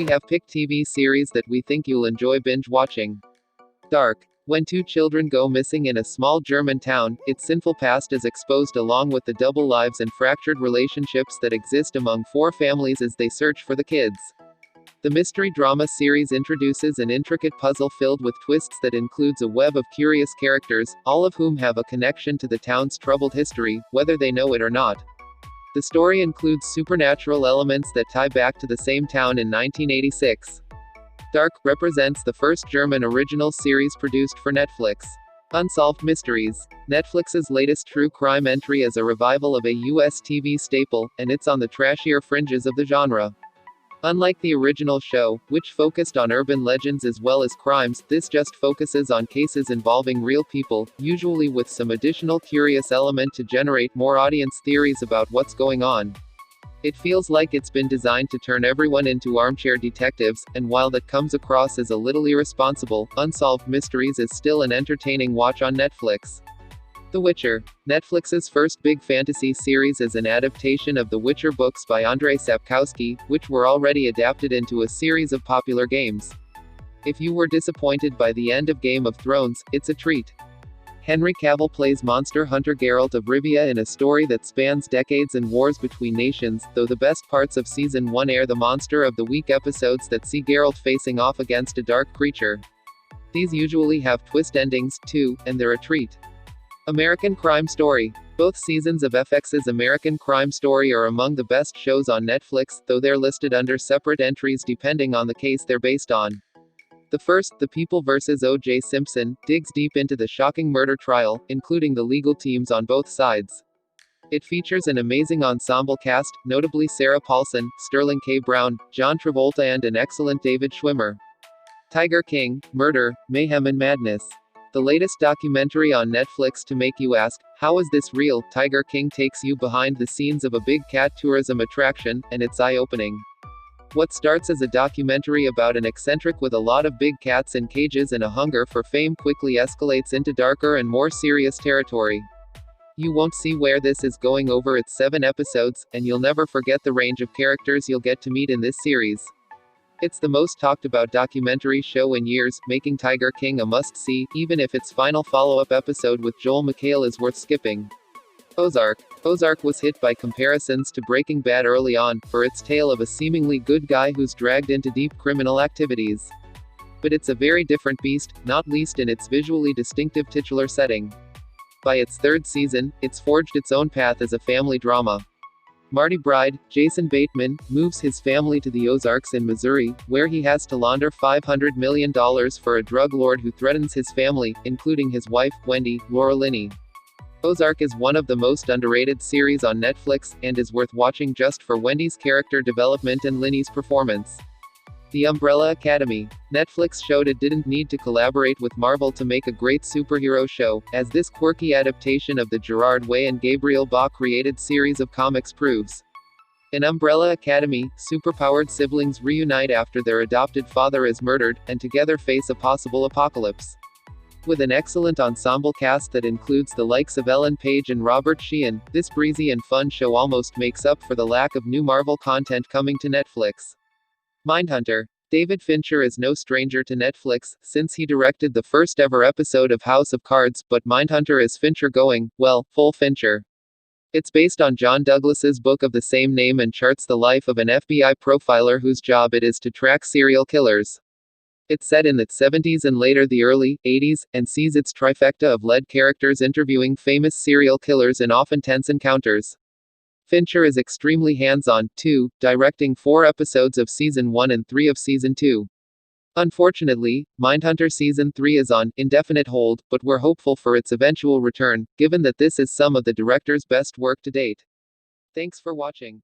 have picked TV series that we think you'll enjoy binge watching. Dark. When two children go missing in a small German town, its sinful past is exposed along with the double lives and fractured relationships that exist among four families as they search for the kids. The mystery drama series introduces an intricate puzzle filled with twists that includes a web of curious characters, all of whom have a connection to the town's troubled history, whether they know it or not. The story includes supernatural elements that tie back to the same town in 1986. Dark represents the first German original series produced for Netflix. Unsolved Mysteries. Netflix's latest true crime entry is a revival of a US TV staple, and it's on the trashier fringes of the genre. Unlike the original show, which focused on urban legends as well as crimes, this just focuses on cases involving real people, usually with some additional curious element to generate more audience theories about what's going on. It feels like it's been designed to turn everyone into armchair detectives, and while that comes across as a little irresponsible, Unsolved Mysteries is still an entertaining watch on Netflix. The Witcher. Netflix's first big fantasy series is an adaptation of the Witcher books by Andrzej Sapkowski, which were already adapted into a series of popular games. If you were disappointed by the end of Game of Thrones, it's a treat. Henry Cavill plays monster hunter Geralt of Rivia in a story that spans decades and wars between nations, though the best parts of Season 1 air the Monster of the Week episodes that see Geralt facing off against a dark creature. These usually have twist endings, too, and they're a treat. American Crime Story. Both seasons of FX's American Crime Story are among the best shows on Netflix, though they're listed under separate entries depending on the case they're based on. The first, The People vs. O.J. Simpson, digs deep into the shocking murder trial, including the legal teams on both sides. It features an amazing ensemble cast, notably Sarah Paulson, Sterling K. Brown, John Travolta and an excellent David Schwimmer. Tiger King, Murder, Mayhem and Madness. The latest documentary on Netflix to make you ask, how is this real? Tiger King takes you behind the scenes of a big cat tourism attraction, and it's eye-opening. What starts as a documentary about an eccentric with a lot of big cats in cages and a hunger for fame quickly escalates into darker and more serious territory. You won't see where this is going over its 7 episodes, and you'll never forget the range of characters you'll get to meet in this series. It's the most talked about documentary show in years, making Tiger King a must-see, even if its final follow-up episode with Joel McHale is worth skipping. Ozark. Ozark was hit by comparisons to Breaking Bad early on, for its tale of a seemingly good guy who's dragged into deep criminal activities. But it's a very different beast, not least in its visually distinctive titular setting. By its 3rd season, it's forged its own path as a family drama. Marty Bride, Jason Bateman, moves his family to the Ozarks in Missouri, where he has to launder $500 million for a drug lord who threatens his family, including his wife, Wendy, Laura Linney. Ozark is one of the most underrated series on Netflix, and is worth watching just for Wendy's character development and Linney's performance. The Umbrella Academy. Netflix showed it didn't need to collaborate with Marvel to make a great superhero show, as this quirky adaptation of the Gerard Way and Gabriel Ba created series of comics proves. In Umbrella Academy, superpowered siblings reunite after their adopted father is murdered, and together face a possible apocalypse. With an excellent ensemble cast that includes the likes of Ellen Page and Robert Sheehan, this breezy and fun show almost makes up for the lack of new Marvel content coming to Netflix. Mindhunter. David Fincher is no stranger to Netflix, since he directed the first ever episode of House of Cards, but Mindhunter is Fincher going, well, full Fincher. It's based on John Douglas's book of the same name and charts the life of an FBI profiler whose job it is to track serial killers. It's set in the 70s and later the early 80s, and sees its trifecta of lead characters interviewing famous serial killers in often tense encounters. Fincher is extremely hands-on, too, directing 4 episodes of Season 1 and 3 of Season 2. Unfortunately, Mindhunter Season 3 is on indefinite hold, but we're hopeful for its eventual return, given that this is some of the director's best work to date. Thanks for watching.